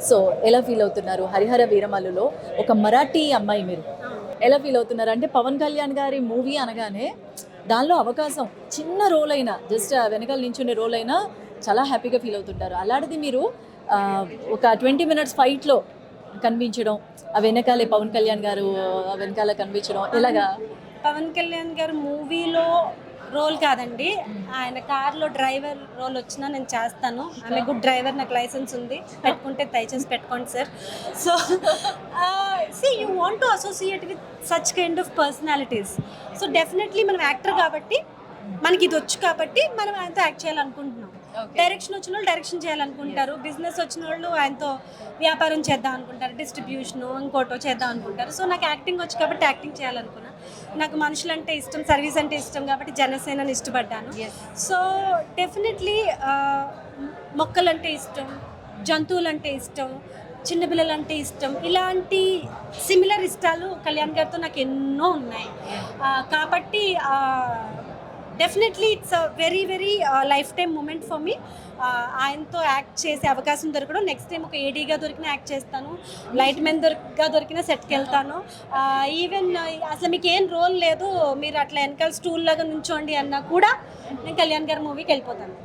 So ఎలా feel అవుతున్నారు? హరిహర వీరమల్లులో ఒక మరాఠీ అమ్మాయి మీరు. ఎలా ఫీల్ అవుతున్నారు? అంటే పవన్ కళ్యాణ్ గారి మూవీ అనగానే దానిలో అవకాశం చిన్న రోల్ అయినా, జస్ట్ వెనకాల నించునే రోల్ అయినా చాలా హ్యాపీగా ఫీల్ అవుతుంటారు. అలాంటిది మీరు ఒక 20 మినిట్స్ ఫైట్లో కనిపించడం, ఆ వెనకాలే పవన్ కళ్యాణ్ గారు వెనకాల కనిపించడం ఎలాగా? పవన్ కళ్యాణ్ గారు మూవీలో రోల్ కాదండి, ఆయన కార్లో డ్రైవర్ రోల్ వచ్చినా నేను చేస్తాను. ఆమె గుడ్ డ్రైవర్, నాకు లైసెన్స్ ఉంది, పెట్టుకుంటే దయచేసి పెట్టుకోండి sir. So see you want to associate with such kind of personalities. So definitely మనం యాక్టర్ కాబట్టి, మనకి ఇది వచ్చు కాబట్టి మనం ఆయనతో యాక్ట్ చేయాలనుకుంటున్నాం. డైరెక్షన్ వచ్చిన వాళ్ళు డైరెక్షన్ చేయాలనుకుంటారు, బిజినెస్ వచ్చిన వాళ్ళు ఆయనతో వ్యాపారం చేద్దాం అనుకుంటారు, డిస్ట్రిబ్యూషన్ ఇంకోటో చేద్దాం అనుకుంటారు. సో నాకు యాక్టింగ్ వచ్చు కాబట్టి యాక్టింగ్ చేయాలనుకున్నా. నాకు మనుషులు అంటే ఇష్టం, సర్వీస్ అంటే ఇష్టం కాబట్టి జనసేనని ఇష్టపడ్డాను. సో డెఫినెట్లీ మొక్కలంటే ఇష్టం, జంతువులంటే ఇష్టం, చిన్నపిల్లలంటే ఇష్టం, ఇలాంటి సిమిలర్ ఇష్టాలు కళ్యాణ్ గారితో నాకు ఎన్నో ఉన్నాయి. కాబట్టి definitely it's a very very lifetime moment for me. ఆయనతో యాక్ట్ చేసే అవకాశం దొరకడం, నెక్స్ట్ టైం ఒక ఏడీగా దొరికినా యాక్ట్ చేస్తాను, లైట్ మెన్ దొరికినా సెట్కి వెళ్తాను. ఈవెన్ అసలు మీకు ఏం రోల్ లేదు, మీరు అట్లా వెనకాల స్టూల్ లాగా నుంచోండి అన్నా కూడా నేను కళ్యాణ్ గారి మూవీకి వెళ్ళిపోతాను.